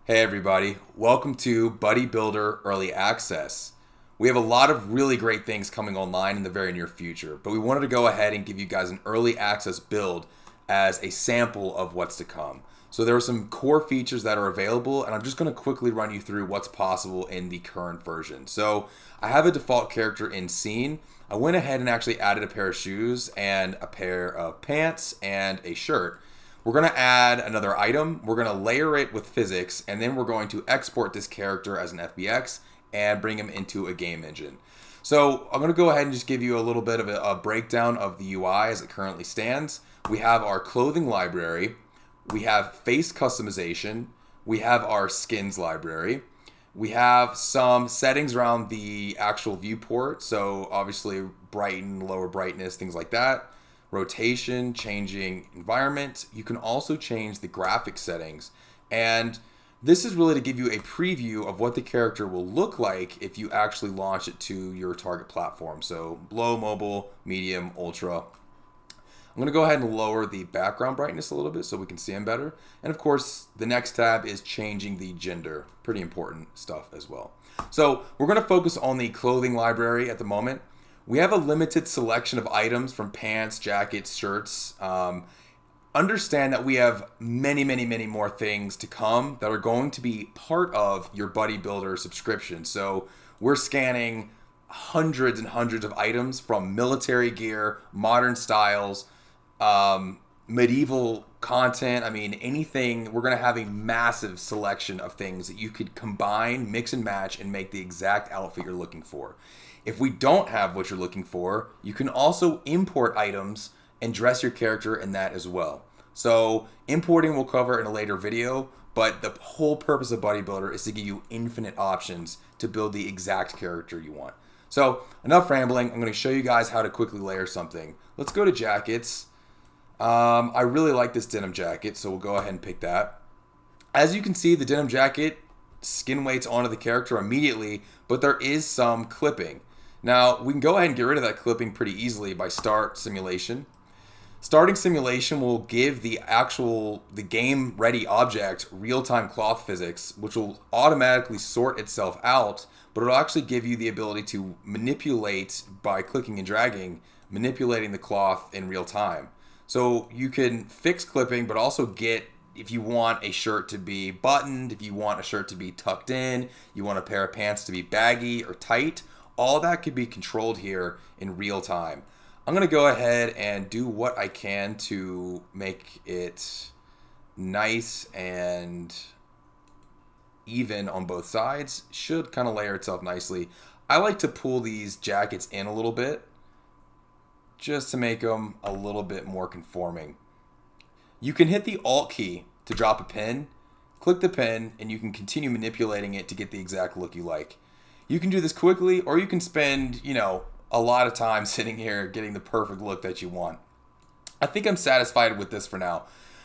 Hey everybody, welcome to Buddy Builder Early Access. We have a lot of really great things coming online in the very near future, but we wanted to go ahead and give you guys an early access build as a sample of what's to come. So there are some core features that are available, and I'm just going to quickly run you through what's possible in the current version. So I have a default character in scene. I went ahead and actually added a pair of shoes and a pair of pants and a shirt. We're going to add another item, we're going to layer it with physics, and then we're going to export this character as an FBX and bring him into a game engine. So I'm going to go ahead and just give you a little bit of a breakdown of the UI as it currently stands. We have our clothing library, we have face customization, we have our skins library, we have some settings around the actual viewport, so obviously brighten, lower brightness, things like that. Rotation, changing environment. You can also change the graphic settings. And this is really to give you a preview of what the character will look like if you actually launch it to your target platform. So low, mobile, medium, ultra. I'm going to go ahead and lower the background brightness a little bit so we can see him better. And of course, the next tab is changing the gender. Pretty important stuff as well. So we're going to focus on the clothing library at the moment. We have a limited selection of items from pants, jackets, shirts. Understand that we have many more things to come that are going to be part of your Buddy Builder subscription. So we're scanning hundreds and hundreds of items from military gear, modern styles, medieval content. I mean, anything. We're going to have a massive selection of things that you could combine, mix and match, and make the exact outfit you're looking for. If we don't have what you're looking for, you can also import items and dress your character in that as well. So importing we'll cover in a later video, but the whole purpose of Buddy Builder is to give you infinite options to build the exact character you want. So enough rambling. I'm going to show you guys how to quickly layer something. Let's go to jackets. I really like this denim jacket, so we'll go ahead and pick that. As you can see, the denim jacket skin weights onto the character immediately, but there is some clipping. Now, we can go ahead and get rid of that clipping pretty easily by start simulation. Starting simulation will give the game ready object real-time cloth physics, which will automatically sort itself out, but it'll actually give you the ability to manipulate by clicking and dragging, manipulating the cloth in real time. So you can fix clipping, but also get, if you want a shirt to be buttoned, if you want a shirt to be tucked in, you want a pair of pants to be baggy or tight, all that could be controlled here in real time. I'm going to go ahead and do what I can to make it nice and even on both sides. Should kind of layer itself nicely. I like to pull these jackets in a little bit just to make them a little bit more conforming. You can hit the Alt key to drop a pin, click the pin, and you can continue manipulating it to get the exact look you like. You can do this quickly, or you can spend, a lot of time sitting here getting the perfect look that you want. I think I'm satisfied with this for now.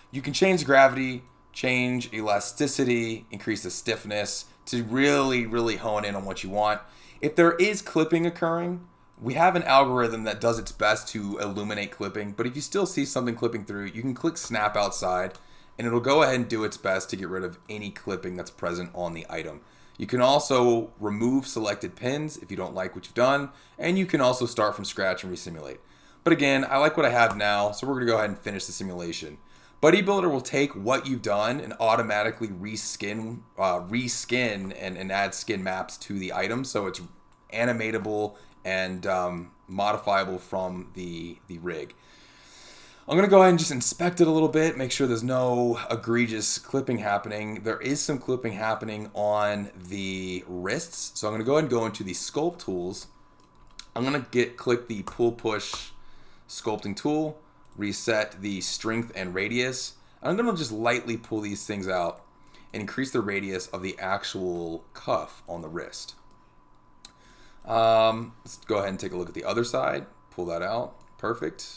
You can change gravity, change elasticity, increase the stiffness to really hone in on what you want. If there is clipping occurring, we have an algorithm that does its best to illuminate clipping, but if you still see something clipping through, you can click snap outside and it'll go ahead and do its best to get rid of any clipping that's present on the item. You can also remove selected pins if you don't like what you've done, and you can also start from scratch and resimulate. But again, I like what I have now, so we're going to go ahead and finish the simulation. Buddy Builder will take what you've done and automatically reskin and add skin maps to the item, so it's animatable and modifiable from the rig. I'm going to go ahead and just inspect it a little bit, make sure there's no egregious clipping happening. There is some clipping happening on the wrists, so I'm going to go ahead and go into the sculpt tools. I'm going to click the pull push sculpting tool, reset the strength and radius. I'm going to just lightly pull these things out and increase the radius of the actual cuff on the wrist. Let's go ahead and take a look at the other side. Pull that out. Perfect.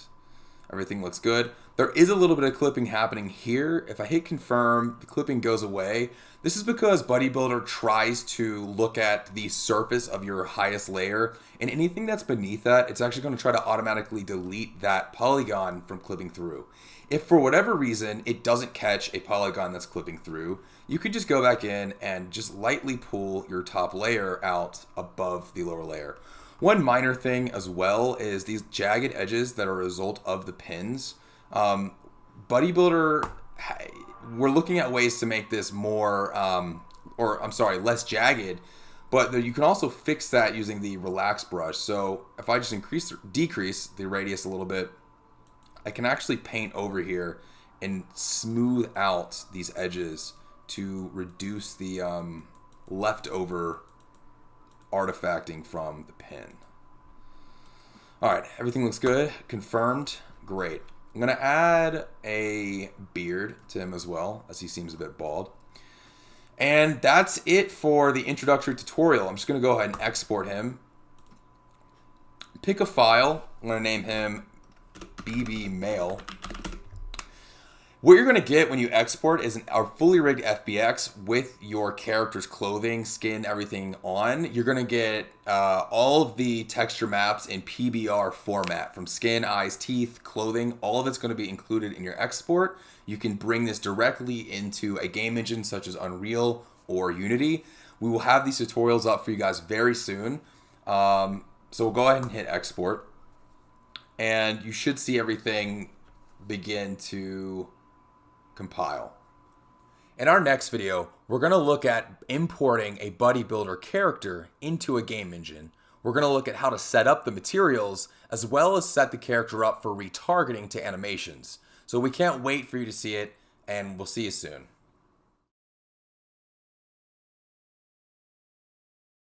Everything looks good. There is a little bit of clipping happening here. If I hit confirm, the clipping goes away. This is because Buddy Builder tries to look at the surface of your highest layer, and anything that's beneath that, it's actually going to try to automatically delete that polygon from clipping through. If for whatever reason it doesn't catch a polygon that's clipping through, you could just go back in and just lightly pull your top layer out above the lower layer. One minor thing as well is these jagged edges that are a result of the pins. Buddy Builder, we're looking at ways to make this more, less jagged, but you can also fix that using the relax brush. So if I just decrease the radius a little bit, I can actually paint over here and smooth out these edges to reduce the leftover artifacting from the pin. All right, everything looks good. Confirmed. Great. I'm going to add a beard to him as well, as he seems a bit bald. And that's it for the introductory tutorial. I'm just going to go ahead and export him. Pick a file. I'm going to name him BB Male. What you're going to get when you export is a fully rigged FBX with your character's clothing, skin, everything on. You're going to get all of the texture maps in PBR format, from skin, eyes, teeth, clothing. All of it's going to be included in your export. You can bring this directly into a game engine such as Unreal or Unity. We will have these tutorials up for you guys very soon. So we'll go ahead and hit export. And you should see everything begin to compile. In our next video, we're going to look at importing a Buddy Builder character into a game engine. We're going to look at how to set up the materials as well as set the character up for retargeting to animations. So we can't wait for you to see it, and we'll see you soon.